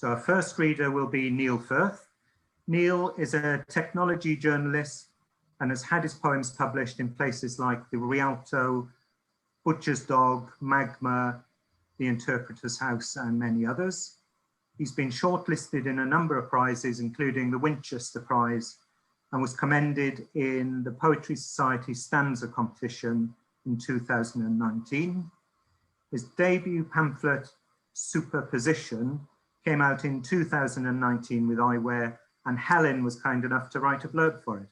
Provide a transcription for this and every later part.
So our first reader will be Niall Firth. Niall is a technology journalist and has had his poems published in places like the Rialto, Butcher's Dog, Magma, The Interpreter's House, and many others. He's been shortlisted in a number of prizes, including the Winchester Prize, and was commended in the Poetry Society Stanza competition in 2019. His debut pamphlet, Superposition, came out in 2019 with Eyewear, and Helen was kind enough to write a blurb for it.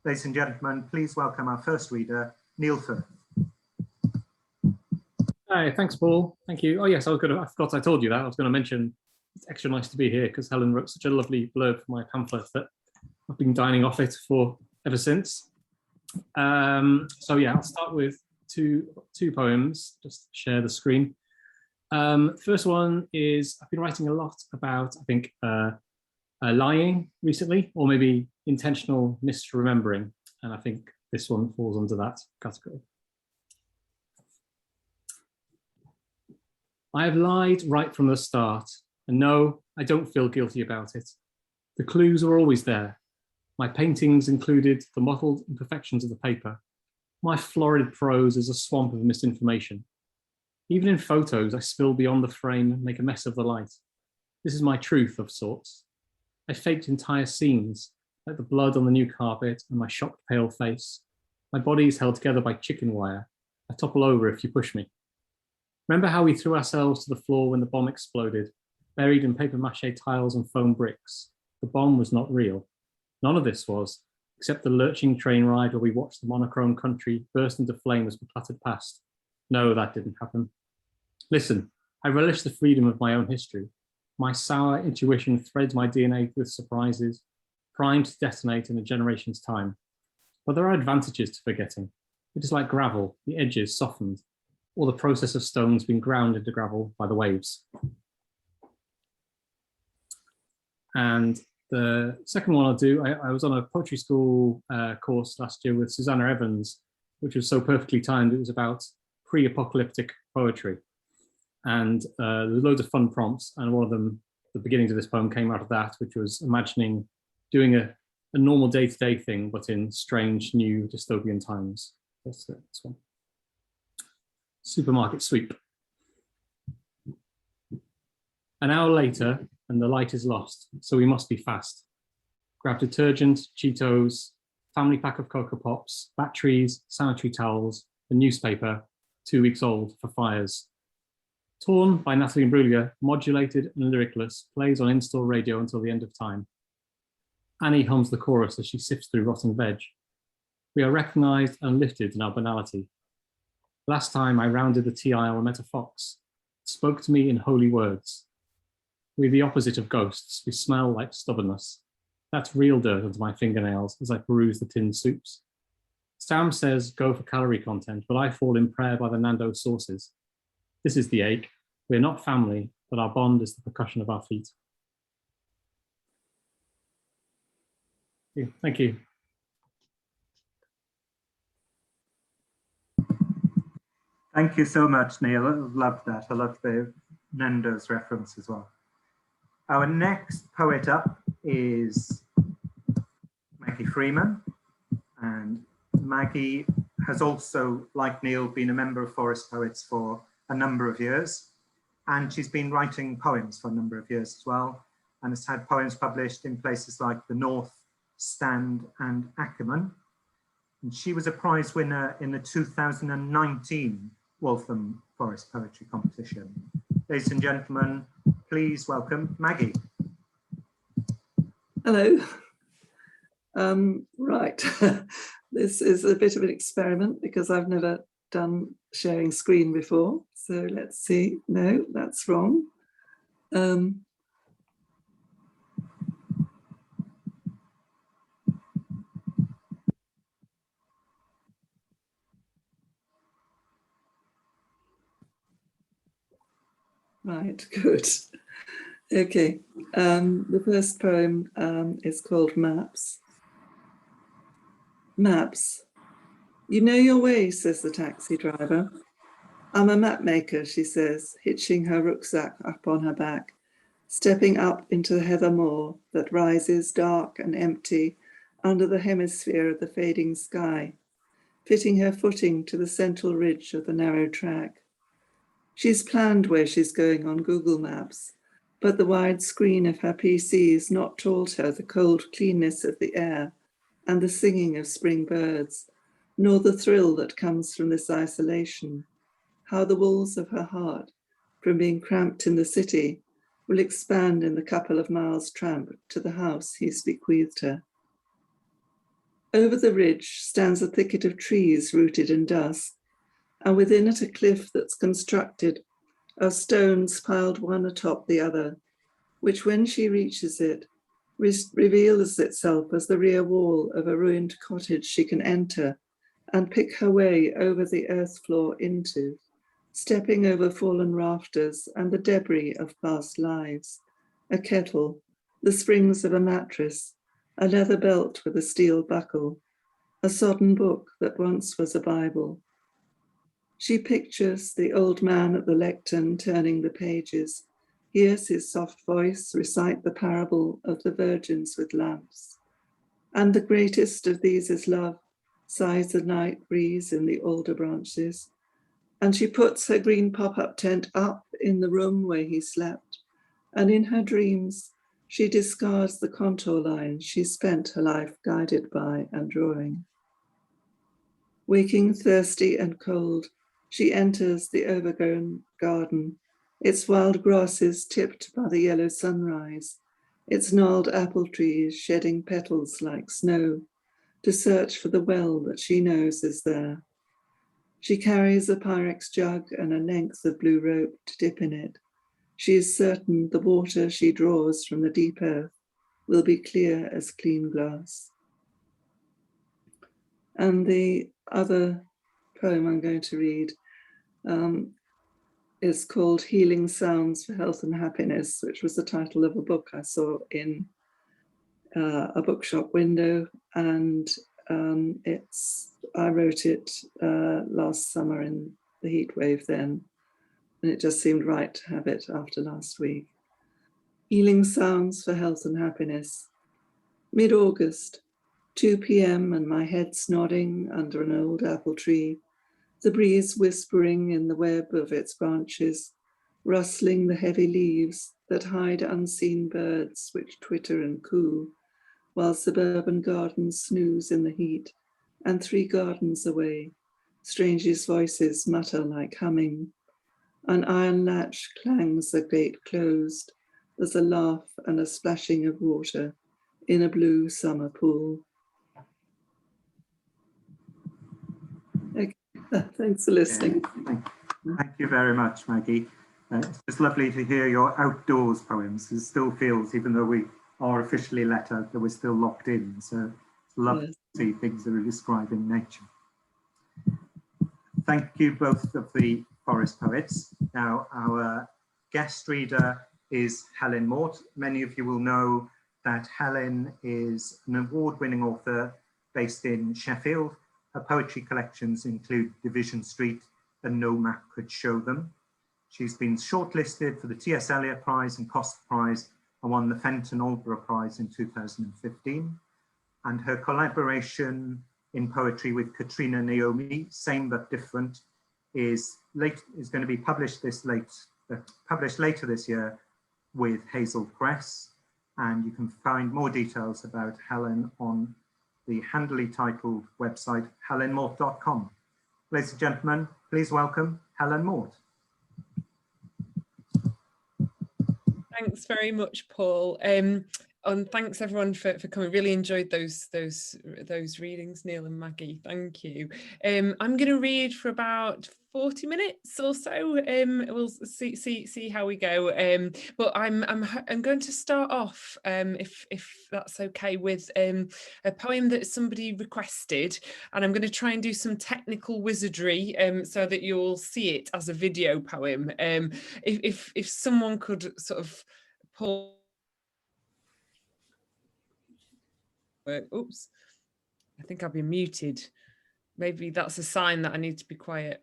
Ladies and gentlemen, please welcome our first reader, Niall Firth. Hi, thanks, Paul. Thank you. Oh yes, I forgot I told you that. I was going to mention it's extra nice to be here because Helen wrote such a lovely blurb for my pamphlet that I've been dining off it for ever since. So yeah, I'll start with two poems, just share the screen. First one is, I've been writing a lot about, I think, lying recently, or maybe intentional misremembering. And I think this one falls under that category. I have lied right from the start, and no, I don't feel guilty about it. The clues are always there. My paintings included the mottled imperfections of the paper. My florid prose is a swamp of misinformation. Even in photos, I spill beyond the frame and make a mess of the light. This is my truth of sorts. I faked entire scenes, like the blood on the new carpet and my shocked pale face. My body is held together by chicken wire. I topple over if you push me. Remember how we threw ourselves to the floor when the bomb exploded, buried in papier-mâché tiles and foam bricks? The bomb was not real. None of this was, except the lurching train ride where we watched the monochrome country burst into flame as we clattered past. No, that didn't happen. Listen, I relish the freedom of my own history. My sour intuition threads my DNA with surprises, primed to detonate in a generation's time. But there are advantages to forgetting. It is like gravel, the edges softened, or the process of stones being ground into gravel by the waves. And the second one I'll do, I was on a poetry school course last year with Susanna Evans, which was so perfectly timed. It was about pre-apocalyptic poetry. And there were loads of fun prompts, and one of them, the beginnings of this poem came out of that, which was imagining doing a normal day-to-day thing, but in strange, new dystopian times. That's this one. Supermarket sweep. An hour later, and the light is lost, so we must be fast. Grab detergent, Cheetos, family pack of Cocoa Pops, batteries, sanitary towels, a newspaper, 2 weeks old, for fires. Torn by Natalie Imbruglia, modulated and lyricless, plays on in-store radio until the end of time. Annie hums the chorus as she sifts through rotting veg. We are recognized and lifted in our banality. Last time I rounded the tea aisle and met a fox. It spoke to me in holy words. We're the opposite of ghosts. We smell like stubbornness. That's real dirt under my fingernails as I peruse the tinned soups. Sam says go for calorie content, but I fall in prayer by the Nando sauces. This is the ache. We're not family, but our bond is the percussion of our feet. Thank you. Thank you so much, Neil. I love that. I love the Nando's reference as well. Our next poet up is Maggie Freeman. And Maggie has also, like Neil, been a member of Forest Poets for a number of years. And she's been writing poems for a number of years as well, and has had poems published in places like the North, Stand, and Ackerman. And she was a prize winner in the 2019 Waltham Forest Poetry Competition. Ladies and gentlemen, please welcome Maggie. Hello. Right, this is a bit of an experiment because I've never done sharing screen before. So let's see. No, that's wrong. Right, good. Okay, the first poem is called Maps. Maps. You know your way, says the taxi driver. I'm a map maker, she says, hitching her rucksack up on her back. stepping up into the heather moor that rises dark and empty under the hemisphere of the fading sky, fitting her footing to the central ridge of the narrow track. She's planned where she's going on Google Maps, but the wide screen of her PC has not told her the cold cleanness of the air and the singing of spring birds, nor the thrill that comes from this isolation, how the walls of her heart, from being cramped in the city, will expand in the couple of miles tramp to the house he's bequeathed her. Over the ridge stands a thicket of trees rooted in dusk, and within it a cliff that's constructed of stones piled one atop the other, which when she reaches it, reveals itself as the rear wall of a ruined cottage she can enter and pick her way over the earth floor into, stepping over fallen rafters and the debris of past lives, a kettle, the springs of a mattress, a leather belt with a steel buckle, a sodden book that once was a Bible. She pictures the old man at the lectern turning the pages, hears his soft voice recite the parable of the virgins with lamps. And the greatest of these is love, sighs the night breeze in the alder branches. And she puts her green pop-up tent up in the room where he slept. And in her dreams, she discards the contour lines she spent her life guided by and drawing. Waking thirsty and cold, she enters the overgrown garden, its wild grasses tipped by the yellow sunrise, its gnarled apple trees shedding petals like snow, to search for the well that she knows is there. She carries a Pyrex jug and a length of blue rope to dip in it. She is certain the water she draws from the deep earth will be clear as clean glass. And the other poem I'm going to read is called Healing Sounds for Health and Happiness, which was the title of a book I saw in a bookshop window. And I wrote it last summer in the heat wave then, and it just seemed right to have it after last week. Healing Sounds for Health and Happiness. Mid-August, 2 p.m. and my head's nodding under an old apple tree, the breeze whispering in the web of its branches, rustling the heavy leaves that hide unseen birds which twitter and coo, while suburban gardens snooze in the heat, and 3 gardens away, strangest voices mutter like humming. An iron latch clangs the gate closed. There's a laugh and a splashing of water in a blue summer pool. Okay. Thanks for listening. Thank you very much, Maggie. It's just lovely to hear your outdoors poems. It still feels, even though we are officially let out, that we're still locked in. So it's lovely to see things that are described in nature. Thank you both of the forest poets. Now our guest reader is Helen Mort. Many of you will know that Helen is an award-winning author based in Sheffield. Her poetry collections include Division Street and No Map Could Show Them. She's been shortlisted for the T.S. Eliot Prize and Costa Prize and won the Fenton Aldborough Prize in 2015. And her collaboration in poetry with Katrina Naomi, Same But Different, is going to be published later this year with Hazel Press. And you can find more details about Helen on the handily titled website helenmort.com. Ladies and gentlemen, please welcome Helen Mort. Thanks very much, Paul. And thanks everyone for coming. Really enjoyed those readings, Neil and Maggie. Thank you. I'm going to read for about 40 minutes or so. We'll see how we go. But I'm going to start off, if that's okay, with a poem that somebody requested, and I'm going to try and do some technical wizardry so that you'll see it as a video poem. If someone could sort of pull. Oops, I think I've been muted. Maybe that's a sign that I need to be quiet.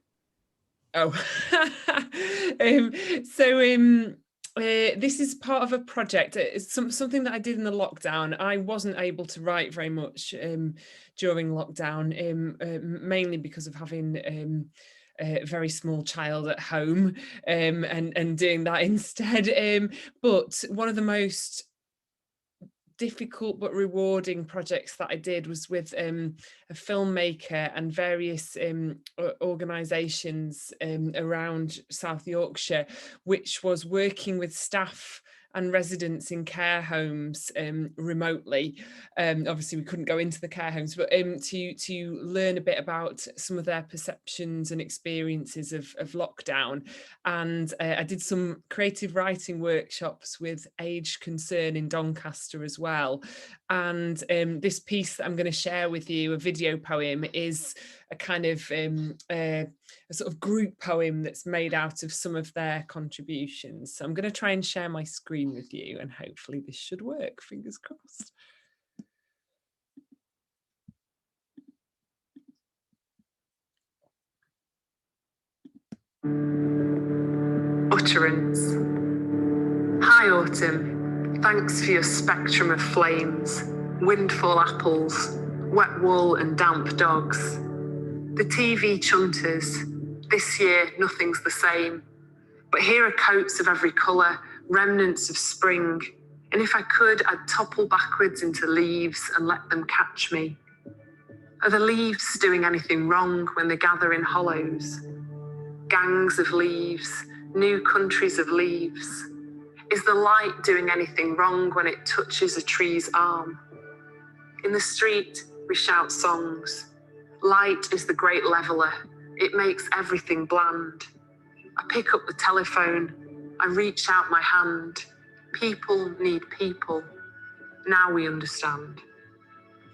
Oh, this is part of a project. It's something that I did in the lockdown. I wasn't able to write very much during lockdown, mainly because of having a very small child at home and doing that instead. But one of the most difficult but rewarding projects that I did was with a filmmaker and various organisations around South Yorkshire, which was working with staff and residents in care homes remotely. Obviously we couldn't go into the care homes, but to learn a bit about some of their perceptions and experiences of lockdown. And I did some creative writing workshops with Age Concern in Doncaster as well. And this piece that I'm going to share with you, a video poem, is a kind of a sort of group poem that's made out of some of their contributions. So I'm going to try and share my screen with you, and hopefully this should work, fingers crossed. Utterance. Hi Autumn, thanks for your spectrum of flames, windfall apples, wet wool and damp dogs. The TV chunters, this year nothing's the same, but here are coats of every colour, remnants of spring, and if I could, I'd topple backwards into leaves and let them catch me. Are the leaves doing anything wrong when they gather in hollows? Gangs of leaves, new countries of leaves. Is the light doing anything wrong when it touches a tree's arm? In the street, we shout songs. Light is the great leveller. It makes everything bland. I pick up the telephone. I reach out my hand. People need people. Now we understand.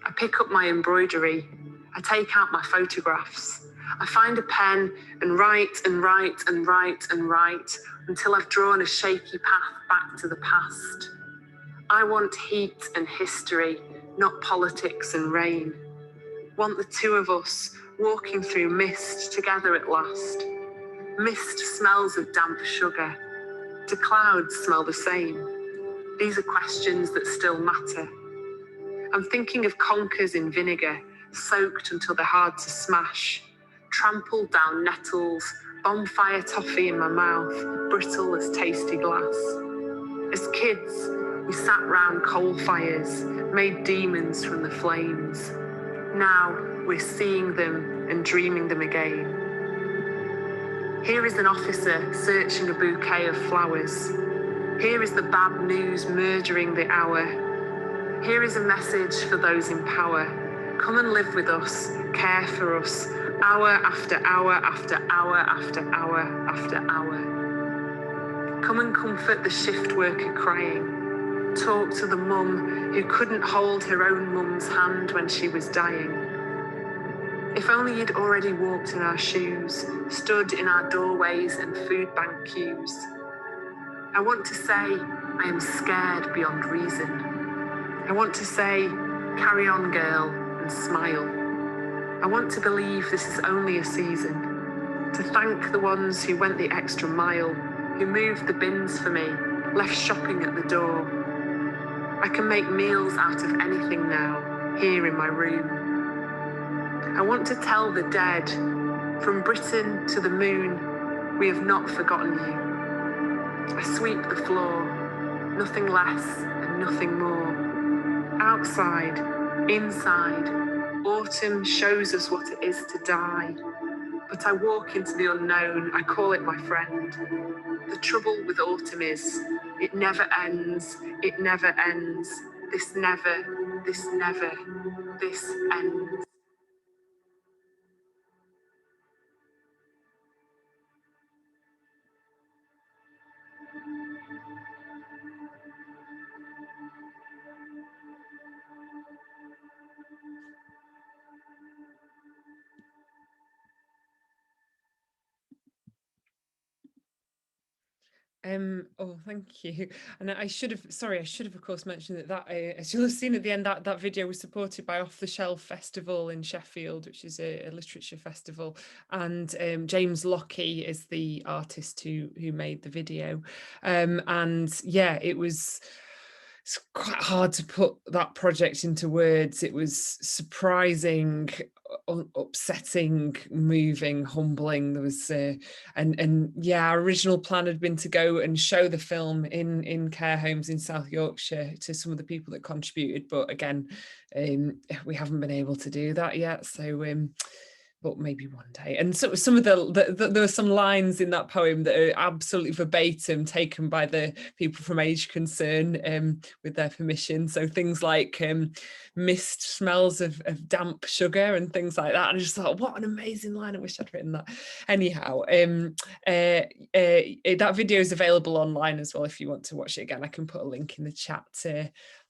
I pick up my embroidery. I take out my photographs. I find a pen and write and write and write and write until I've drawn a shaky path back to the past. I want heat and history, not politics and rain. Want the two of us walking through mist together at last. Mist smells of damp sugar. Do clouds smell the same? These are questions that still matter. I'm thinking of conkers in vinegar, soaked until they're hard to smash. Trampled down nettles, bonfire toffee in my mouth, brittle as tasty glass. As kids, we sat round coal fires, made demons from the flames. Now we're seeing them and dreaming them again. Here is an officer searching a bouquet of flowers. Here is the bad news murdering the hour. Here is a message for those in power. Come and live with us, care for us, hour after hour after hour after hour after hour. Come and comfort the shift worker crying. Talk to the mum who couldn't hold her own mum's hand when she was dying. If only you'd already walked in our shoes, stood in our doorways and food bank queues. I want to say I am scared beyond reason. I want to say, carry on girl, and smile. I want to believe this is only a season, to thank the ones who went the extra mile, who moved the bins for me, left shopping at the door. I can make meals out of anything now, here in my room. I want to tell the dead, from Britain to the moon, we have not forgotten you. I sweep the floor, nothing less and nothing more. Outside, inside, autumn shows us what it is to die. But I walk into the unknown, I call it my friend. The trouble with autumn is, it never ends, it never ends. This never, this never, this ends. Oh, thank you. And I should have of course mentioned that as you'll have seen at the end, that video was supported by Off the Shelf Festival in Sheffield, which is a literature festival, and James Lockey is the artist who made the video. And yeah, it's quite hard to put that project into words. It was surprising, upsetting, moving, humbling. There was and yeah, our original plan had been to go and show the film in care homes in South Yorkshire to some of the people that contributed, but again, we haven't been able to do that yet. So but maybe one day. And so some of there were some lines in that poem that are absolutely verbatim taken by the people from Age Concern with their permission. So things like mist smells of damp sugar and things like that. And I just thought, what an amazing line. I wish I'd written that. Anyhow, that video is available online as well if you want to watch it again. I can put a link in the chat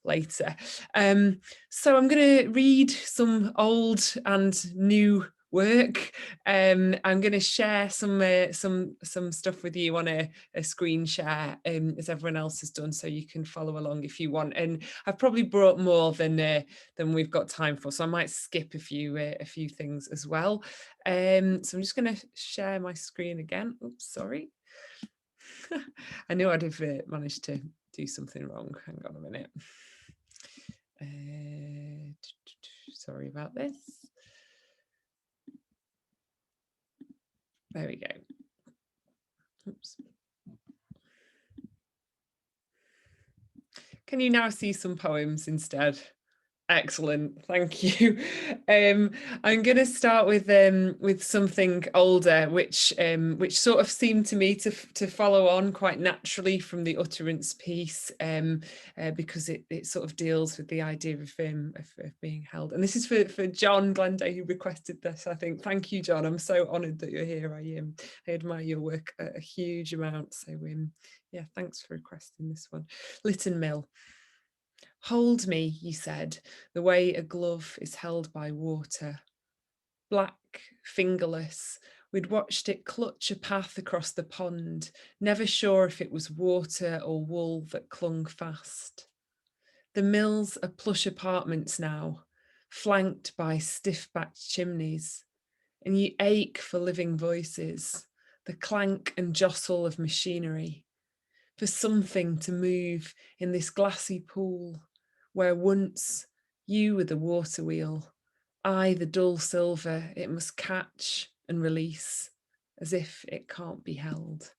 later. So I'm going to read some old and new work. I'm going to share some stuff with you on a screen share, as everyone else has done, so you can follow along if you want. And I've probably brought more than we've got time for, so I might skip a few things as well. So I'm just going to share my screen again. Oops, sorry. I knew I'd have managed to do something wrong. Hang on a minute. Sorry about this. There we go. Oops. Can you now see some poems instead? Excellent, thank you. I'm going to start with something older, which sort of seemed to me to follow on quite naturally from the utterance piece, because it sort of deals with the idea of being held. And this is for John Glenday, who requested this. I think. Thank you, John. I'm so honoured that you're here. I admire your work a huge amount. So yeah, thanks for requesting this one. Lytton Mill. Hold me, you said, the way a glove is held by water. Black, fingerless, we'd watched it clutch a path across the pond, never sure if it was water or wool that clung fast. The mills are plush apartments now, flanked by stiff-backed chimneys, and you ache for living voices, the clank and jostle of machinery, for something to move in this glassy pool, where once you were the water wheel, I the dull silver it must catch and release, as if it can't be held.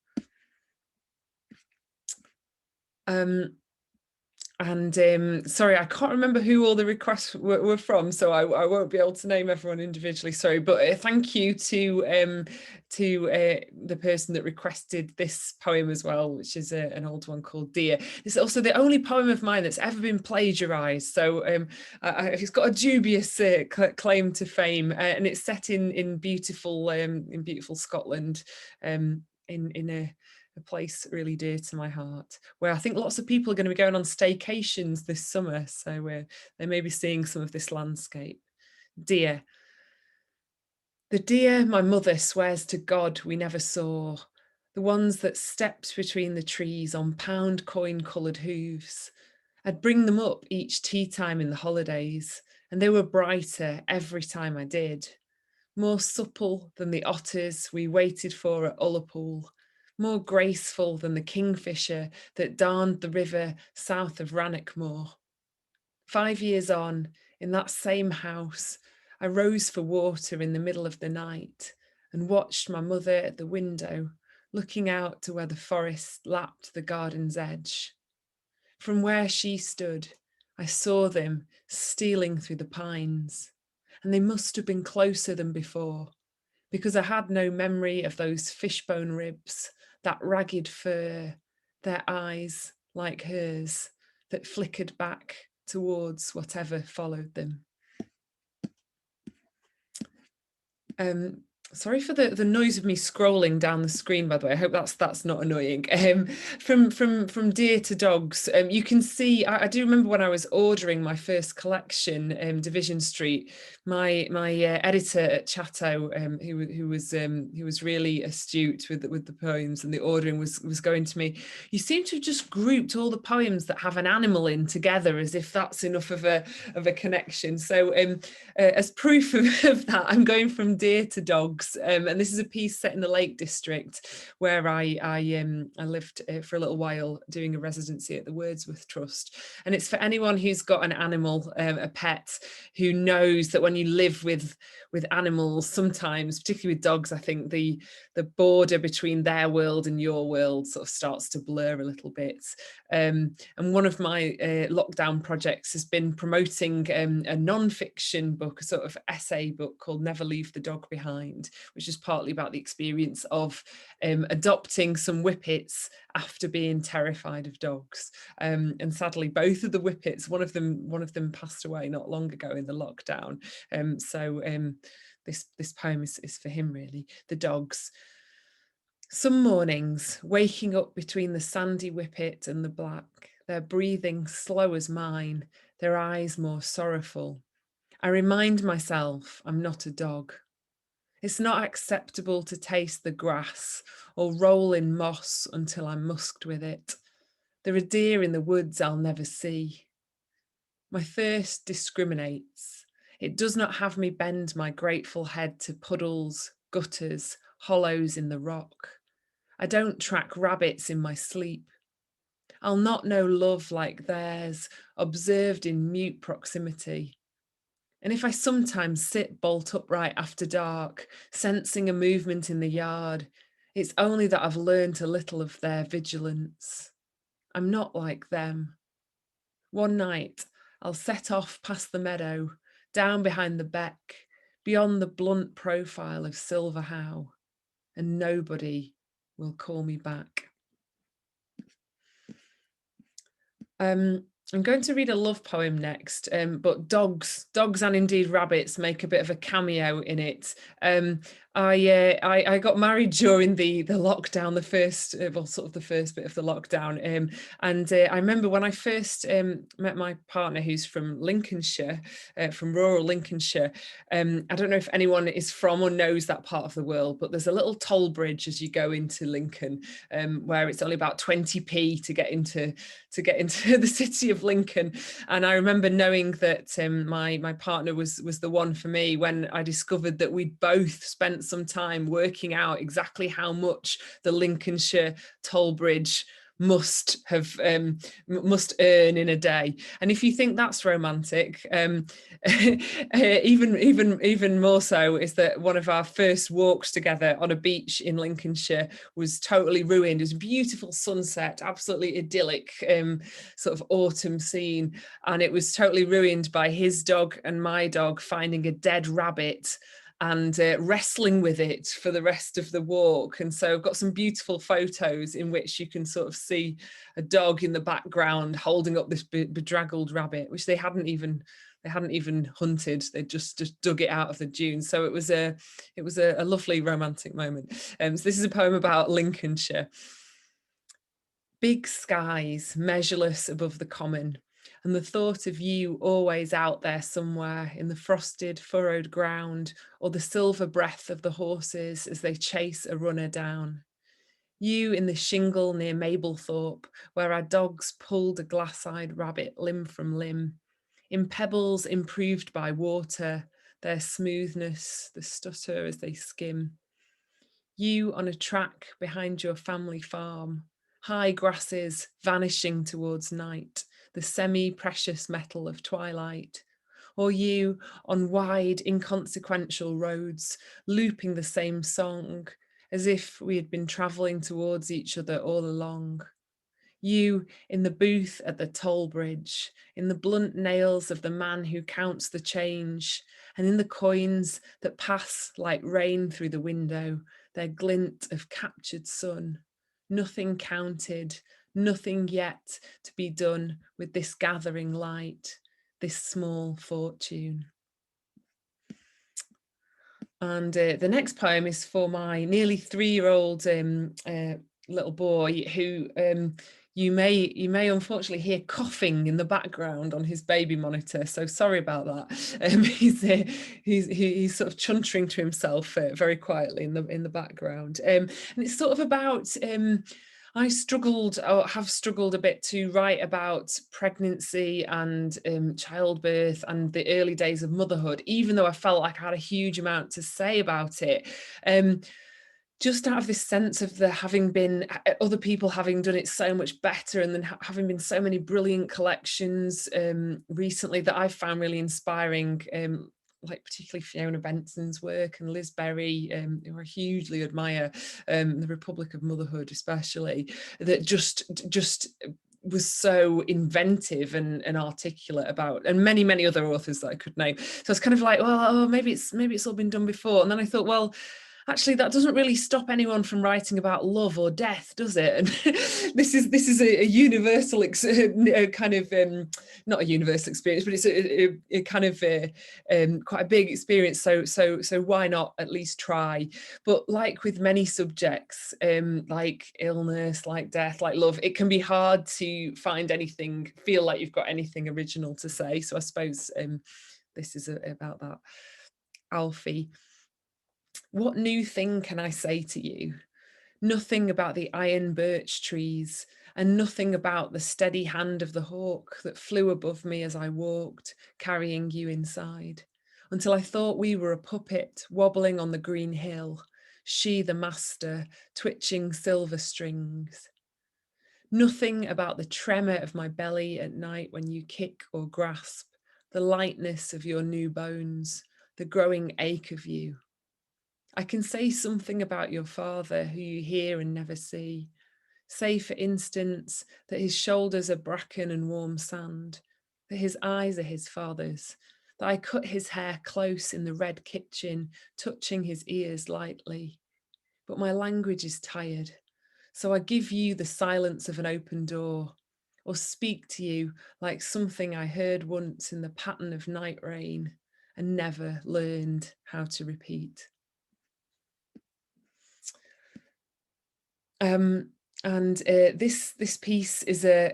Sorry, I can't remember who all the requests were from, so I won't be able to name everyone individually, sorry, but thank you to the person that requested this poem as well, which is an old one called Dear. It's also the only poem of mine that's ever been plagiarized, so it's got a dubious claim to fame, and it's set in beautiful Scotland, in a place really dear to my heart, where I think lots of people are going to be going on staycations this summer, so they may be seeing some of this landscape. Deer. The deer my mother swears to God we never saw, the ones that stepped between the trees on pound coin coloured hooves. I'd bring them up each tea time in the holidays, and they were brighter every time I did, more supple than the otters we waited for at Ullapool, more graceful than the kingfisher that darned the river south of Rannochmoor. 5 years on, in that same house, I rose for water in the middle of the night and watched my mother at the window, looking out to where the forest lapped the garden's edge. From where she stood, I saw them stealing through the pines, and they must have been closer than before, because I had no memory of those fishbone ribs, that ragged fur, their eyes like hers that flickered back towards whatever followed them. Sorry for the noise of me scrolling down the screen, by the way. I hope that's not annoying. From Deer to Dogs, you can see, I do remember when I was ordering my first collection, Division Street, my editor at Chatto, who was really astute with the poems and the ordering, was going to me, you seem to have just grouped all the poems that have an animal in together, as if that's enough of a connection. So as proof of that, I'm going from Deer to Dogs. And this is a piece set in the Lake District, where I lived for a little while doing a residency at the Wordsworth Trust. And it's for anyone who's got an animal, a pet, who knows that when you live with animals, sometimes, particularly with dogs, I think the border between their world and your world sort of starts to blur a little bit. And one of my lockdown projects has been promoting a non-fiction book, a sort of essay book called Never Leave the Dog Behind, which is partly about the experience of adopting some whippets after being terrified of dogs. And sadly, both of the whippets, one of them passed away not long ago in the lockdown. This poem is for him, really. The Dogs. Some mornings, waking up between the sandy whippet and the black, their breathing slow as mine, their eyes more sorrowful, I remind myself I'm not a dog. It's not acceptable to taste the grass or roll in moss until I'm musked with it. There are deer in the woods I'll never see. My thirst discriminates. It does not have me bend my grateful head to puddles, gutters, hollows in the rock. I don't track rabbits in my sleep. I'll not know love like theirs, observed in mute proximity. And if I sometimes sit bolt upright after dark, sensing a movement in the yard, it's only that I've learned a little of their vigilance. I'm not like them. One night, I'll set off past the meadow, down behind the beck, beyond the blunt profile of Silver How, and nobody will call me back. I'm going to read a love poem next, but dogs and indeed rabbits make a bit of a cameo in it. I got married during the lockdown, the first bit of the lockdown, and I remember when I first met my partner, who's from Lincolnshire, from rural Lincolnshire. I don't know if anyone is from or knows that part of the world, but there's a little toll bridge as you go into Lincoln, where it's only about 20p to get into the city of Lincoln. And I remember knowing that my partner was the one for me when I discovered that we'd both spent some time working out exactly how much the Lincolnshire toll bridge must earn in a day. And if you think that's romantic, even more so is that one of our first walks together on a beach in Lincolnshire was totally ruined. It was a beautiful sunset, absolutely idyllic sort of autumn scene, and it was totally ruined by his dog and my dog finding a dead rabbit and wrestling with it for the rest of the walk. And so I've got some beautiful photos in which you can sort of see a dog in the background holding up this bedraggled rabbit, which they hadn't even hunted. They just dug it out of the dunes. So it was a lovely romantic moment. So this is a poem about Lincolnshire. Big skies, measureless above the common, and the thought of you always out there somewhere in the frosted, furrowed ground, or the silver breath of the horses as they chase a runner down. You in the shingle near Mablethorpe, where our dogs pulled a glass-eyed rabbit limb from limb, in pebbles improved by water, their smoothness, the stutter as they skim. You on a track behind your family farm, high grasses vanishing towards night, the semi-precious metal of twilight. Or you on wide, inconsequential roads, looping the same song, as if we had been travelling towards each other all along. You in the booth at the toll bridge, in the blunt nails of the man who counts the change, and in the coins that pass like rain through the window, their glint of captured sun. Nothing counted, nothing yet to be done with this gathering light, this small fortune. And the next poem is for my nearly 3-year-old little boy, who you may unfortunately hear coughing in the background on his baby monitor. So sorry about that. He's sort of chuntering to himself very quietly in the background. And it's sort of about I struggled, or have struggled a bit, to write about pregnancy and childbirth and the early days of motherhood, even though I felt like I had a huge amount to say about it. Just out of this sense of there having been other people having done it so much better, and then having been so many brilliant collections recently that I've found really inspiring, like particularly Fiona Benson's work and Liz Berry, who I hugely admire, The Republic of Motherhood especially, that just was so inventive and articulate about, and many other authors that I could name. So it's kind of like, well, oh, maybe it's all been done before. And then I thought, well, actually, that doesn't really stop anyone from writing about love or death, does it? And this is a universal kind of not a universal experience, but it's a kind of quite a big experience. So why not at least try? But like with many subjects, like illness, like death, like love, it can be hard to feel like you've got anything original to say. So I suppose this is about that. Alfie. What new thing can I say to you? Nothing about the iron birch trees, and nothing about the steady hand of the hawk that flew above me as I walked, carrying you inside, until I thought we were a puppet wobbling on the green hill, she the master, twitching silver strings. Nothing about the tremor of my belly at night when you kick or grasp, the lightness of your new bones, the growing ache of you. I can say something about your father who you hear and never see. Say, for instance, that his shoulders are bracken and warm sand, that his eyes are his father's, that I cut his hair close in the red kitchen, touching his ears lightly. But my language is tired, so I give you the silence of an open door, or speak to you like something I heard once in the pattern of night rain and never learned how to repeat. This piece is a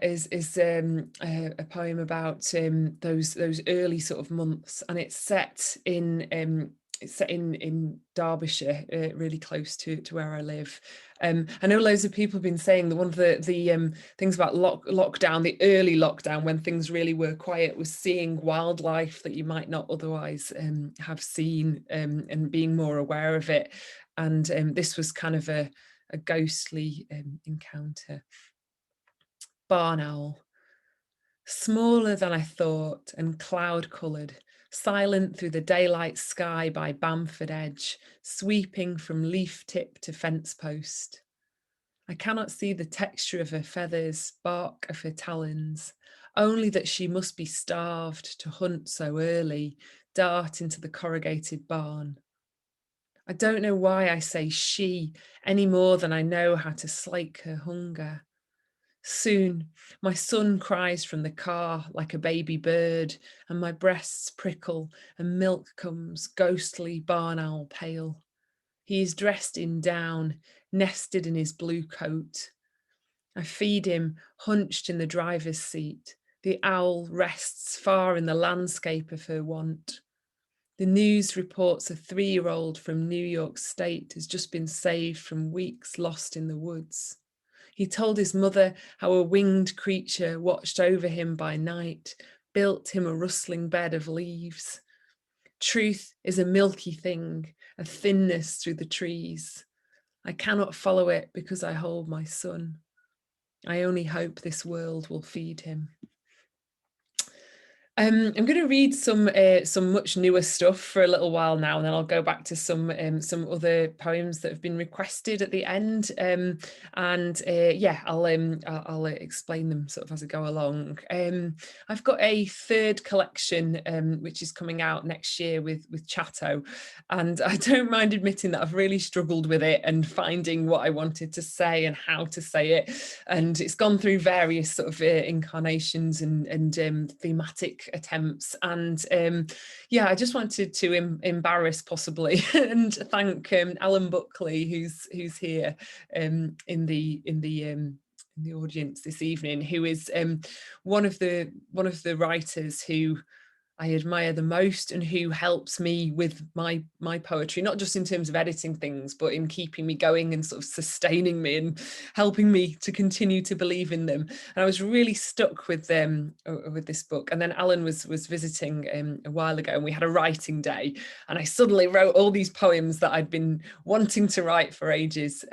poem about those early sort of months, and it's set in Derbyshire, really close to where I live. I know loads of people have been saying that one of the things about lockdown, the early lockdown, when things really were quiet, was seeing wildlife that you might not otherwise have seen, and being more aware of it. And this was kind of a ghostly encounter. Barn owl. Smaller than I thought and cloud-coloured, silent through the daylight sky by Bamford Edge, sweeping from leaf tip to fence post. I cannot see the texture of her feathers, bark of her talons, only that she must be starved to hunt so early, dart into the corrugated barn. I don't know why I say she any more than I know how to slake her hunger. Soon, my son cries from the car like a baby bird, and my breasts prickle and milk comes ghostly barn owl pale. He is dressed in down, nested in his blue coat. I feed him hunched in the driver's seat. The owl rests far in the landscape of her want. The news reports a 3-year-old from New York State has just been saved from weeks lost in the woods. He told his mother how a winged creature watched over him by night, built him a rustling bed of leaves. Truth is a milky thing, a thinness through the trees. I cannot follow it because I hold my son. I only hope this world will feed him. I'm going to read some much newer stuff for a little while now, and then I'll go back to some other poems that have been requested at the end. Yeah, I'll explain them sort of as I go along. I've got a third collection which is coming out next year with Chatto, and I don't mind admitting that I've really struggled with it and finding what I wanted to say and how to say it, and it's gone through various sort of incarnations and thematic dramatic attempts. And yeah, I just wanted to embarrass possibly and thank Alan Buckley, who's here in the audience this evening, who is one of the writers who I admire the most and who helps me with my poetry, not just in terms of editing things, but in keeping me going and sort of sustaining me and helping me to continue to believe in them. And I was really stuck with this book. And then Alan was visiting a while ago, and we had a writing day, and I suddenly wrote all these poems that I'd been wanting to write for ages.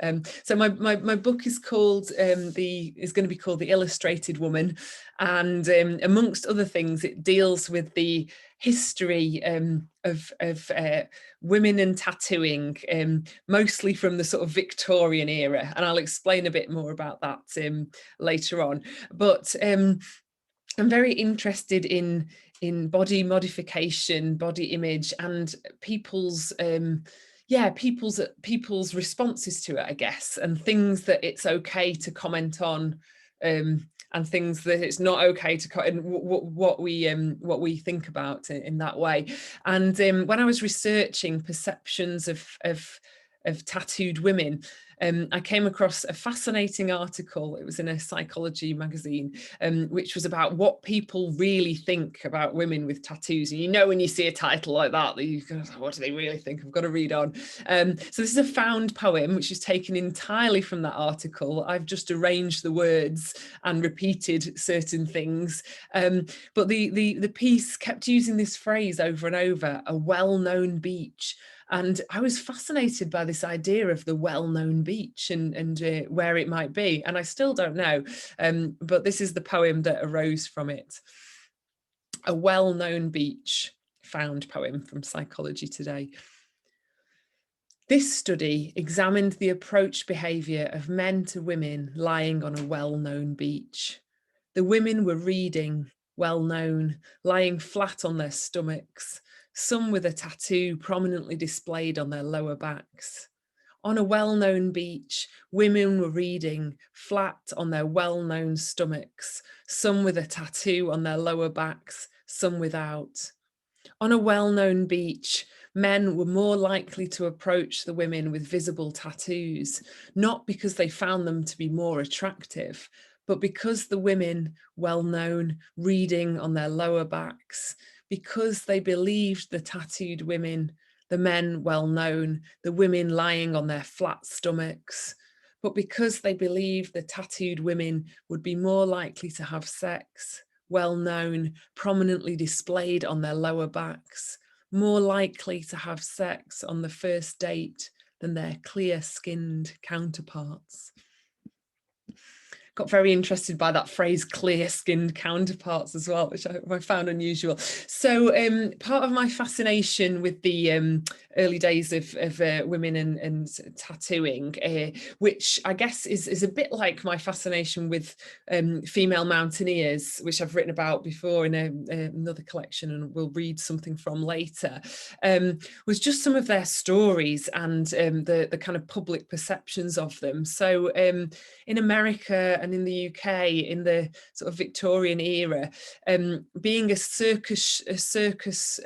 So my book is called going to be called The Illustrated Woman. And amongst other things, it deals with the history of women and tattooing, mostly from the sort of Victorian era. And I'll explain a bit more about that later on. But I'm very interested in body modification, body image, and people's responses to it, I guess, and things that it's okay to comment on, and things that it's not okay to, and what we think about in that way. And when I was researching perceptions of tattooed women, I came across a fascinating article. It was in a psychology magazine, which was about what people really think about women with tattoos. And you know, when you see a title like that, you go, what do they really think? I've got to read on. So this is a found poem, which is taken entirely from that article. I've just arranged the words and repeated certain things. But the piece kept using this phrase over and over, a well-known beach. And I was fascinated by this idea of the well-known beach and where it might be. And I still don't know, but this is the poem that arose from it. A well-known beach, found poem from Psychology Today. This study examined the approach behaviour of men to women lying on a well-known beach. The women were reading, well-known, lying flat on their stomachs, some with a tattoo prominently displayed on their lower backs. On a well-known beach, women were reading, flat on their well-known stomachs, some with a tattoo on their lower backs, some without. On a well-known beach, men were more likely to approach the women with visible tattoos, not because they found them to be more attractive, but because the women, well-known, reading on their lower backs, because they believed the tattooed women, the men well-known, the women lying on their flat stomachs, but because they believed the tattooed women would be more likely to have sex, well-known, prominently displayed on their lower backs, more likely to have sex on the first date than their clear-skinned counterparts. Got very interested by that phrase, clear-skinned counterparts, as well, which I found unusual. So part of my fascination with the early days of women and tattooing, which I guess is a bit like my fascination with female mountaineers, which I've written about before in another collection and we'll read something from later, was just some of their stories and the kind of public perceptions of them. So in America and in the UK in the sort of Victorian era, being a circus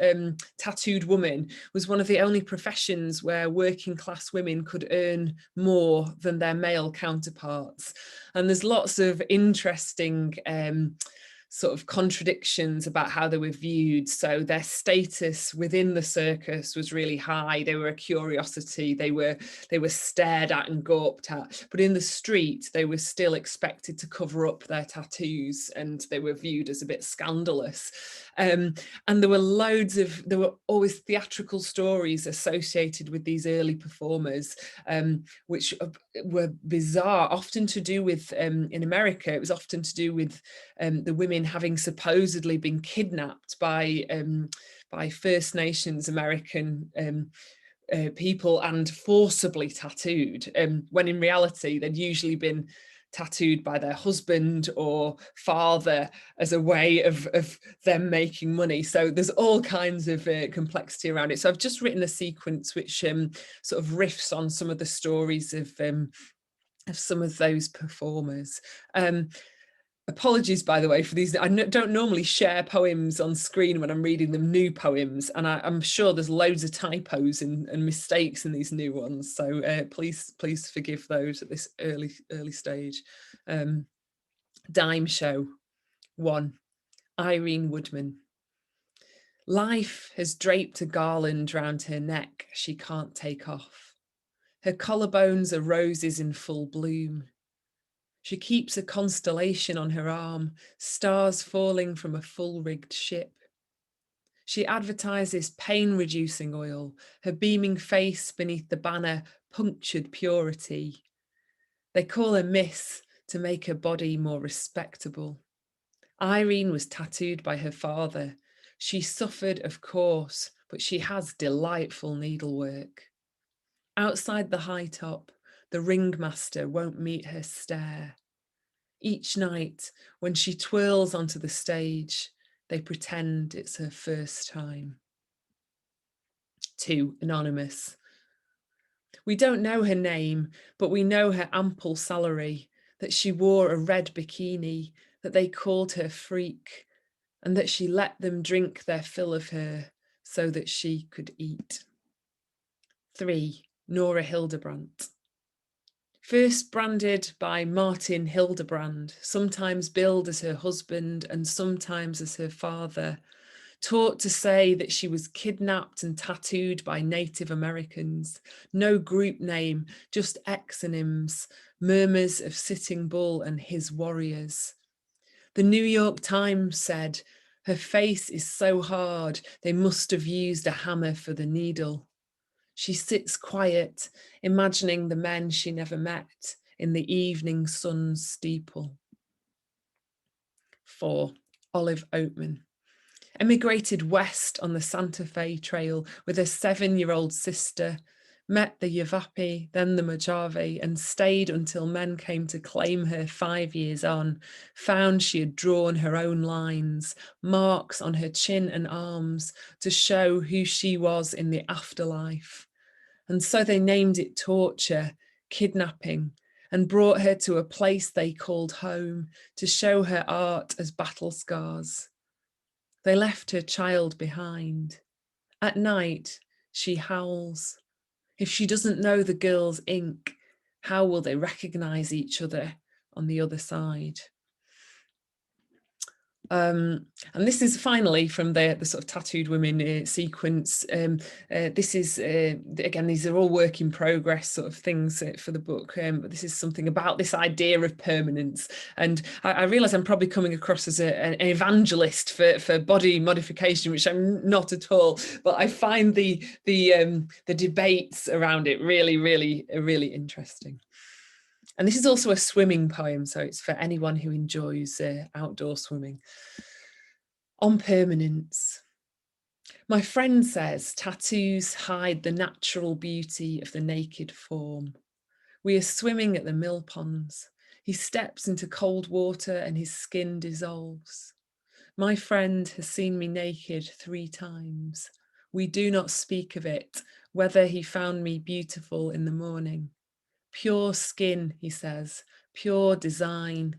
tattooed woman was one of the only professions where working class women could earn more than their male counterparts. And there's lots of interesting sort of contradictions about how they were viewed. So their status within the circus was really high. They were a curiosity. They were stared at and gawped at. But in the street, they were still expected to cover up their tattoos, and they were viewed as a bit scandalous. And there were always theatrical stories associated with these early performers, which were bizarre, often to do with, in America, it was often to do with the women having supposedly been kidnapped by First Nations American people and forcibly tattooed, when in reality they'd usually been tattooed by their husband or father as a way of them making money. So there's all kinds of complexity around it. So I've just written a sequence which sort of riffs on some of the stories of some of those performers. Apologies, by the way, for these. I don't normally share poems on screen when I'm reading them, new poems, and I'm sure there's loads of typos and mistakes in these new ones. So please forgive those at this early stage. Dime Show 1. Irene Woodman. Life has draped a garland round her neck she can't take off. Her collarbones are roses in full bloom. She keeps a constellation on her arm, stars falling from a full-rigged ship. She advertises pain-reducing oil, her beaming face beneath the banner punctured purity. They call her Miss to make her body more respectable. Irene was tattooed by her father. She suffered, of course, but she has delightful needlework. Outside the high top, the ringmaster won't meet her stare. Each night, when she twirls onto the stage, they pretend it's her first time. 2. Anonymous. We don't know her name, but we know her ample salary, that she wore a red bikini, that they called her Freak, and that she let them drink their fill of her so that she could eat. 3. Nora Hildebrandt. First branded by Martin Hildebrand, sometimes billed as her husband and sometimes as her father, taught to say that she was kidnapped and tattooed by Native Americans, no group name, just exonyms, murmurs of Sitting Bull and his warriors. The New York Times said, her face is so hard, they must have used a hammer for the needle. She sits quiet, imagining the men she never met in the evening sun's steeple. 4. Olive Oatman. Emigrated west on the Santa Fe Trail with her 7-year-old sister, met the Yavapai, then the Mojave, and stayed until men came to claim her 5 years on, found she had drawn her own lines, marks on her chin and arms to show who she was in the afterlife. And so they named it torture, kidnapping, and brought her to a place they called home to show her art as battle scars. They left her child behind. At night, she howls. If she doesn't know the girl's ink, how will they recognize each other on the other side? And this is finally from the sort of tattooed women sequence. This is, again, these are all work in progress sort of things for the book, but this is something about this idea of permanence. And I realise I'm probably coming across as an evangelist for body modification, which I'm not at all, but I find the debates around it really interesting. And this is also a swimming poem, so it's for anyone who enjoys outdoor swimming. On permanence. My friend says tattoos hide the natural beauty of the naked form. We are swimming at the mill ponds. He steps into cold water and his skin dissolves. My friend has seen me naked 3 times. We do not speak of it, whether he found me beautiful in the morning. Pure skin, he says, pure design.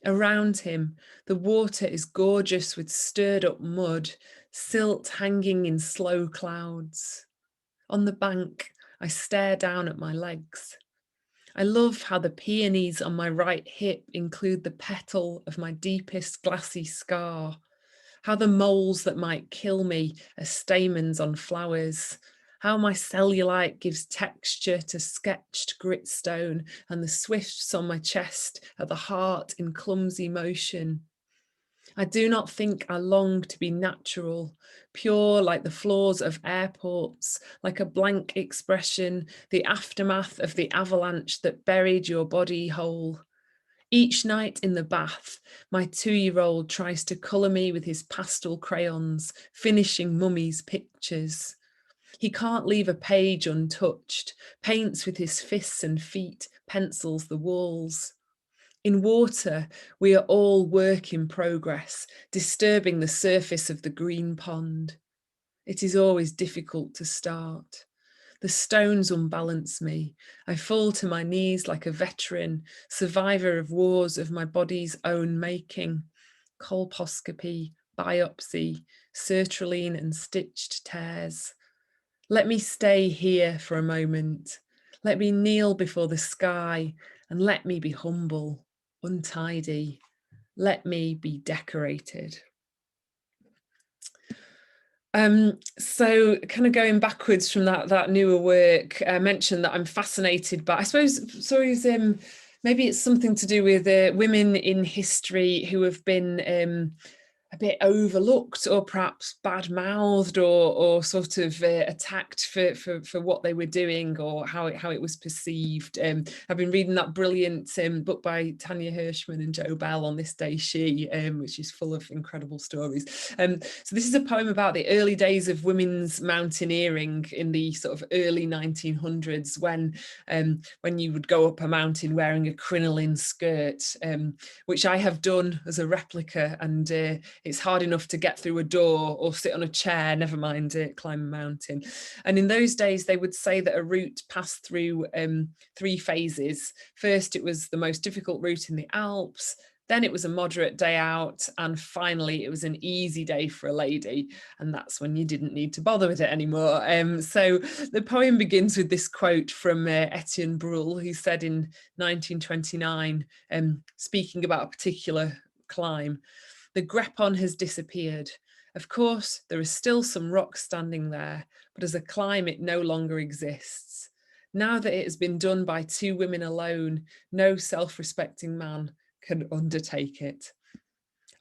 Around him, the water is gorgeous with stirred up mud, silt hanging in slow clouds. On the bank, I stare down at my legs. I love how the peonies on my right hip include the petal of my deepest glassy scar, how the moles that might kill me are stamens on flowers, how my cellulite gives texture to sketched gritstone and the swifts on my chest are the heart in clumsy motion. I do not think I long to be natural, pure like the floors of airports, like a blank expression, the aftermath of the avalanche that buried your body whole. Each night in the bath, my 2-year-old tries to colour me with his pastel crayons, finishing mummy's pictures. He can't leave a page untouched, paints with his fists and feet, pencils the walls. In water, we are all work in progress, disturbing the surface of the green pond. It is always difficult to start. The stones unbalance me. I fall to my knees like a veteran, survivor of wars of my body's own making. Colposcopy, biopsy, sertraline and stitched tears. Let me stay here for a moment. Let me kneel before the sky and let me be humble, untidy. Let me be decorated. So kind of going backwards from that newer work, I mentioned that I'm fascinated by, I suppose, sorry, maybe it's something to do with women in history who have been a bit overlooked or perhaps bad-mouthed or sort of attacked for what they were doing or how it was perceived. I've been reading that brilliant book by Tanya Hirschman and Jo Bell, On This Day She, which is full of incredible stories. So this is a poem about the early days of women's mountaineering in the sort of early 1900s when you would go up a mountain wearing a crinoline skirt, which I have done as a replica, and it's hard enough to get through a door or sit on a chair, never mind climb a mountain. And in those days, they would say that a route passed through 3 phases. First, it was the most difficult route in the Alps. Then it was a moderate day out. And finally, it was an easy day for a lady. And that's when you didn't need to bother with it anymore. So the poem begins with this quote from Etienne Brule, who said in 1929, speaking about a particular climb, "The Grepon has disappeared. Of course, there is still some rock standing there, but as a climb, it no longer exists. Now that it has been done by 2 women alone, no self-respecting man can undertake it."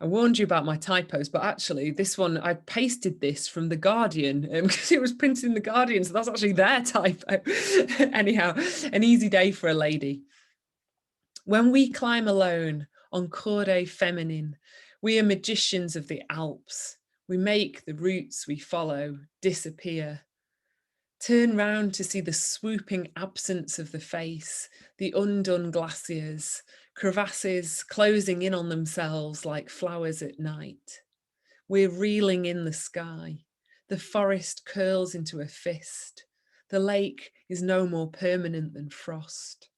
I warned you about my typos, but actually this one, I pasted this from The Guardian because it was printed in The Guardian, so that's actually their typo. Anyhow, an easy day for a lady. When we climb alone on corde feminine, we are magicians of the Alps. We make the routes we follow disappear. Turn round to see the swooping absence of the face, the undone glaciers, crevasses closing in on themselves like flowers at night. We're reeling in the sky. The forest curls into a fist. The lake is no more permanent than frost.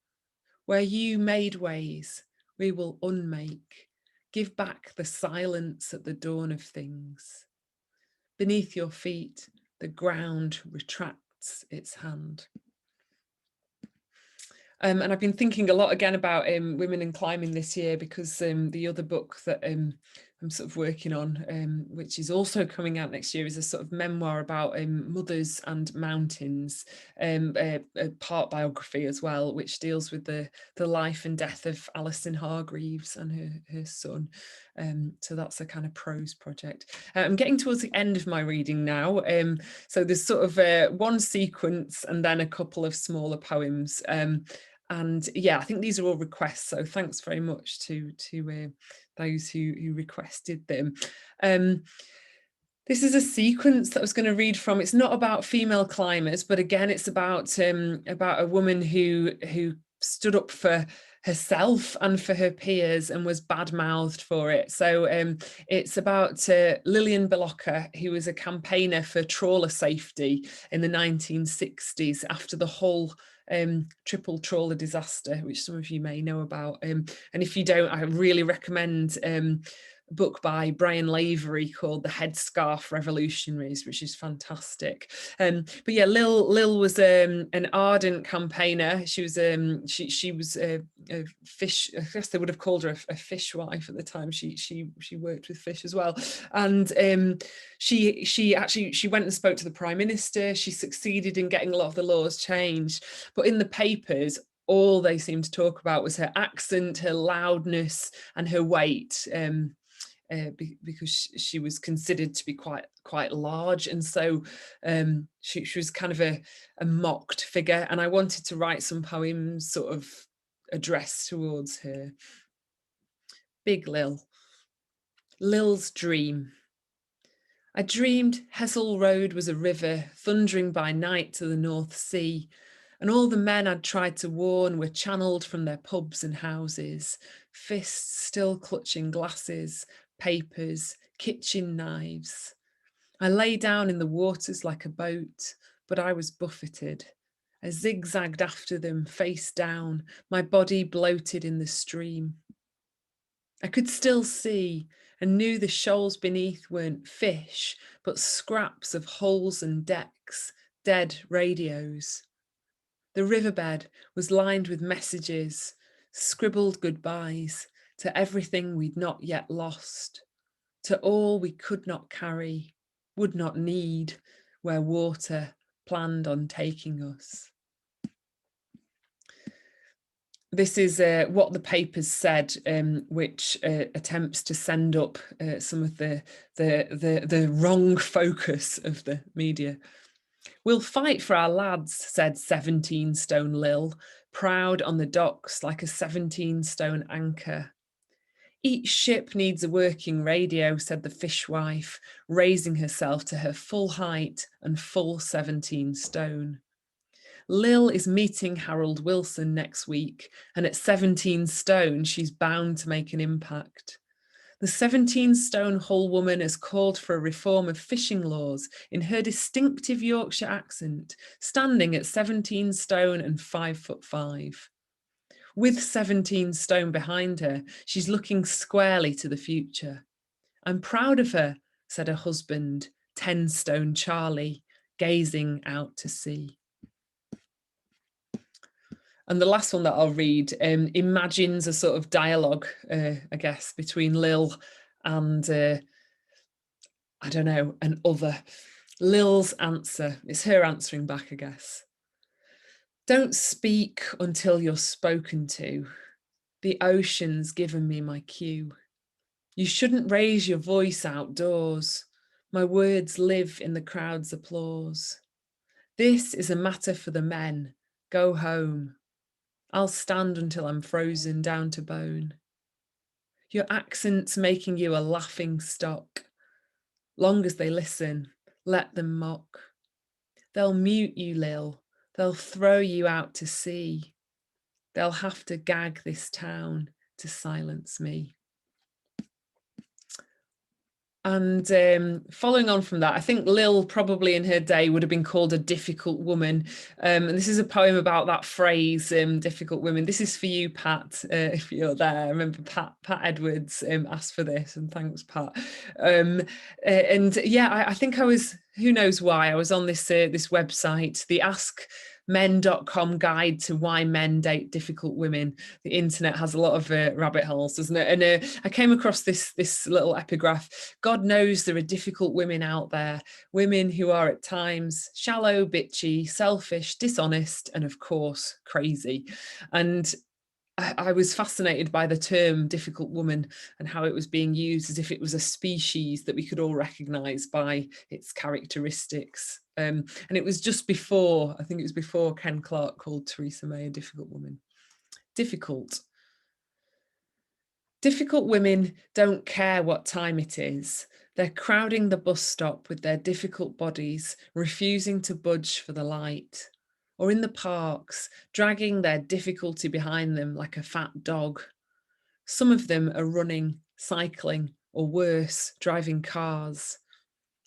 Where you made ways, we will unmake. Give back the silence at the dawn of things. Beneath your feet, the ground retracts its hand. And I've been thinking a lot again about women in climbing this year, because the other book that I'm sort of working on, which is also coming out next year, is a sort of memoir about mothers and mountains, a part biography as well, which deals with the life and death of Alison Hargreaves and her son. So that's a kind of prose project. I'm getting towards the end of my reading now. So there's sort of one sequence and then a couple of smaller poems. And yeah, I think these are all requests, so thanks very much to those who requested them. This is a sequence that I was going to read from. It's not about female climbers, but again, it's about a woman who stood up for herself and for her peers and was bad-mouthed for it. So it's about Lillian Bellocker, who was a campaigner for trawler safety in the 1960s after the whole triple trawler disaster, which some of you may know about. And if you don't, I really recommend a book by Brian Lavery called The Headscarf Revolutionaries, which is fantastic. But yeah, Lil was an ardent campaigner. She was she was a fish, I guess they would have called her a fishwife at the time. She worked with fish as well. And she went and spoke to the Prime Minister. She succeeded in getting a lot of the laws changed. But in the papers, all they seemed to talk about was her accent, her loudness, and her weight. Because she was considered to be quite large, and so she was kind of a mocked figure, and I wanted to write some poems sort of addressed towards her. Big Lil. Lil's dream. I dreamed Hessel Road was a river thundering by night to the North Sea, and all the men I'd tried to warn were channeled from their pubs and houses, fists still clutching glasses, papers, kitchen knives. I lay down in the waters like a boat, but I was buffeted. I zigzagged after them, face down, my body bloated in the stream. I could still see and knew the shoals beneath weren't fish, but scraps of hulls and decks, dead radios. The riverbed was lined with messages, scribbled goodbyes to everything we'd not yet lost, to all we could not carry, would not need, where water planned on taking us. This is what the papers said, which attempts to send up some of the wrong focus of the media. We'll fight for our lads, said 17-stone Lil, proud on the docks like a 17-stone anchor. Each ship needs a working radio, said the fishwife, raising herself to her full height and full 17 stone. Lil is meeting Harold Wilson next week, and at 17 stone, she's bound to make an impact. The 17-stone Hull woman has called for a reform of fishing laws in her distinctive Yorkshire accent, standing at 17 stone and 5'5". With 17 stone behind her, she's looking squarely to the future. I'm proud of her, said her husband, 10-stone Charlie, gazing out to sea. And the last one that I'll read imagines a sort of dialogue, I guess, between Lil and, I don't know, an other. Lil's answer, it's her answering back, I guess. Don't speak until you're spoken to. The ocean's given me my cue. You shouldn't raise your voice outdoors. My words live in the crowd's applause. This is a matter for the men. Go home. I'll stand until I'm frozen down to bone. Your accent's making you a laughing stock. Long as they listen, let them mock. They'll mute you, Lil. They'll throw you out to sea. They'll have to gag this town to silence me. And following on from that, I think Lil probably in her day would have been called a difficult woman. And this is a poem about that phrase, difficult women. This is for you, Pat, if you're there. I remember Pat Edwards asked for this, and thanks, Pat. And yeah, I think I was, who knows why, I was on this website, the askmen.com guide to why men date difficult women. The internet has a lot of rabbit holes, doesn't it? And I came across this little epigraph. God knows there are difficult women out there, women who are at times shallow, bitchy, selfish, dishonest, and of course, crazy. And I was fascinated by the term difficult woman and how it was being used as if it was a species that we could all recognise by its characteristics. And it was just before, I think it was before Ken Clarke called Theresa May a difficult woman. Difficult. Difficult women don't care what time it is. They're crowding the bus stop with their difficult bodies, refusing to budge for the light. Or in the parks, dragging their difficulty behind them like a fat dog. Some of them are running, cycling, or worse, driving cars.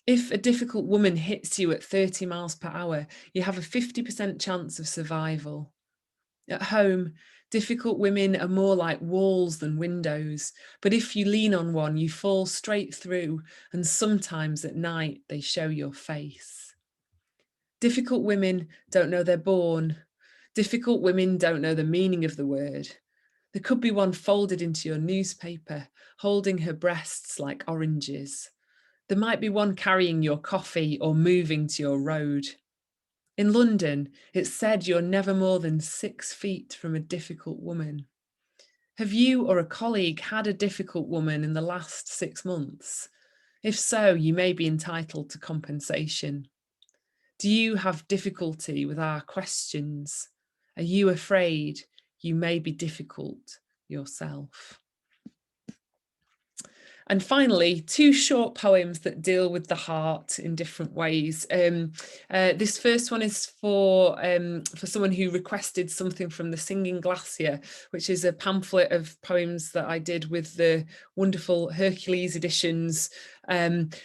If a difficult woman hits you at 30 miles per hour, you have a 50% chance of survival. At home, difficult women are more like walls than windows, but if you lean on one, you fall straight through, and sometimes at night they show your face. Difficult women don't know they're born. Difficult women don't know the meaning of the word. There could be one folded into your newspaper, holding her breasts like oranges. There might be one carrying your coffee or moving to your road. In London, it's said you're never more than 6 feet from a difficult woman. Have you or a colleague had a difficult woman in the last 6 months? If so, you may be entitled to compensation. Do you have difficulty with our questions? Are you afraid you may be difficult yourself? And finally, 2 short poems that deal with the heart in different ways. This first one is for someone who requested something from the Singing Glacier, which is a pamphlet of poems that I did with the wonderful Hercules editions,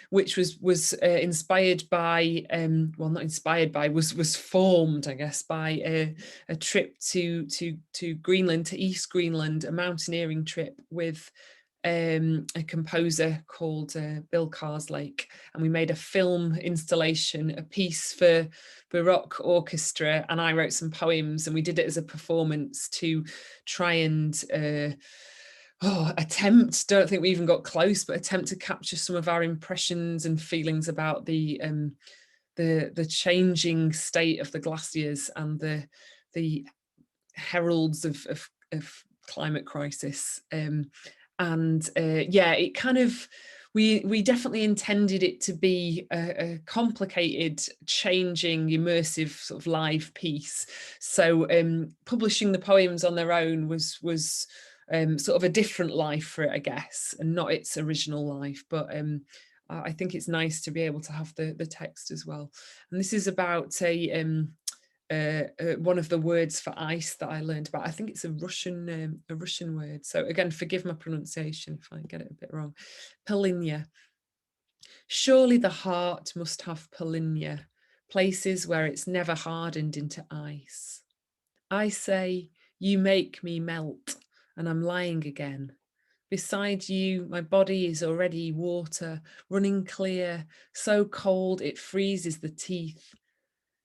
which was inspired by, well, not inspired by, was formed, I guess, by a trip to Greenland, to East Greenland, a mountaineering trip with a composer called Bill Carslake, and we made a film installation, a piece for Baroque orchestra, and I wrote some poems, and we did it as a performance to try and attempt, don't think we even got close, but attempt to capture some of our impressions and feelings about the changing state of the glaciers and the heralds of climate crisis. Yeah, it kind of, we definitely intended it to be a complicated, changing, immersive sort of live piece. So publishing the poems on their own was sort of a different life for it, I guess, and not its original life. But I think it's nice to be able to have the text as well. And this is about one of the words for ice that I learned about. I think it's a Russian word. So again, forgive my pronunciation if I get it a bit wrong. Polinya. Surely the heart must have polinya, places where it's never hardened into ice. I say, you make me melt, and I'm lying again. Beside you, my body is already water, running clear, so cold it freezes the teeth.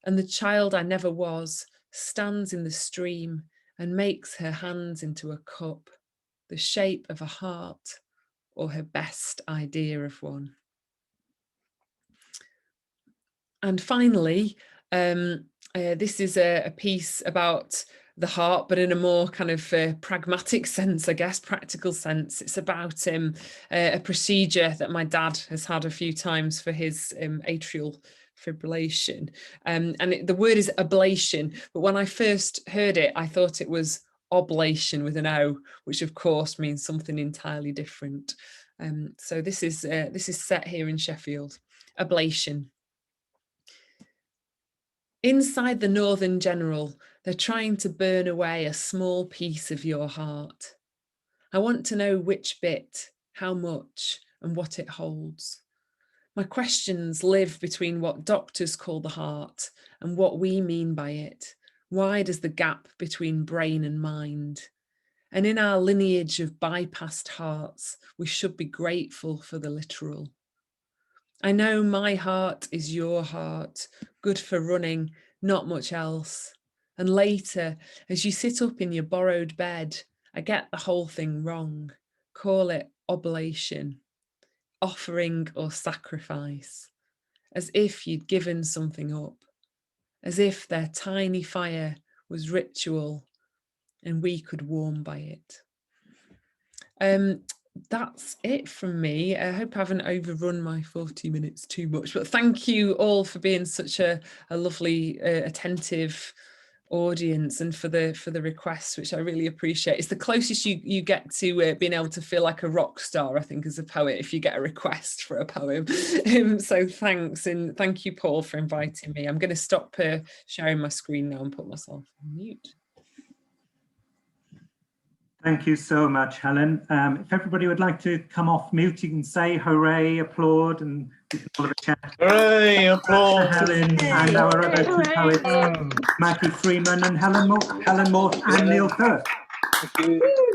And the child I never was stands in the stream and makes her hands into a cup, the shape of a heart, or her best idea of one. And finally, this is a piece about the heart, but in a more kind of pragmatic sense, I guess, practical sense. It's about a procedure that my dad has had a few times for his atrial fibrillation, and the word is ablation, but when I first heard it I thought it was oblation with an O, which of course means something entirely different. So this is set here in Sheffield. Ablation. Inside the Northern General, they're trying to burn away a small piece of your heart. I want to know which bit, how much, and what it holds. My questions live between what doctors call the heart and what we mean by it. Wide as the gap between brain and mind. And in our lineage of bypassed hearts, we should be grateful for the literal. I know my heart is your heart, good for running, not much else. And later, as you sit up in your borrowed bed, I get the whole thing wrong. Call it oblation. Offering or sacrifice, as if you'd given something up, as if their tiny fire was ritual and we could warm by it. That's it from me. I hope I haven't overrun my 40 minutes too much, but thank you all for being such a lovely, attentive audience, and for the requests, which I really appreciate. It's the closest you get to being able to feel like a rock star, I think, as a poet, if you get a request for a poem. So thanks, and thank you, Paul, for inviting me. I'm going to stop sharing my screen now and put myself on mute. Thank you so much, Helen. If everybody would like to come off mute, you can say hooray, applaud, and we can all have a chat. Hooray, applaud. Helen and our other two poets, Maggie Freeman and Helen Mort and Niall Firth. Thank you.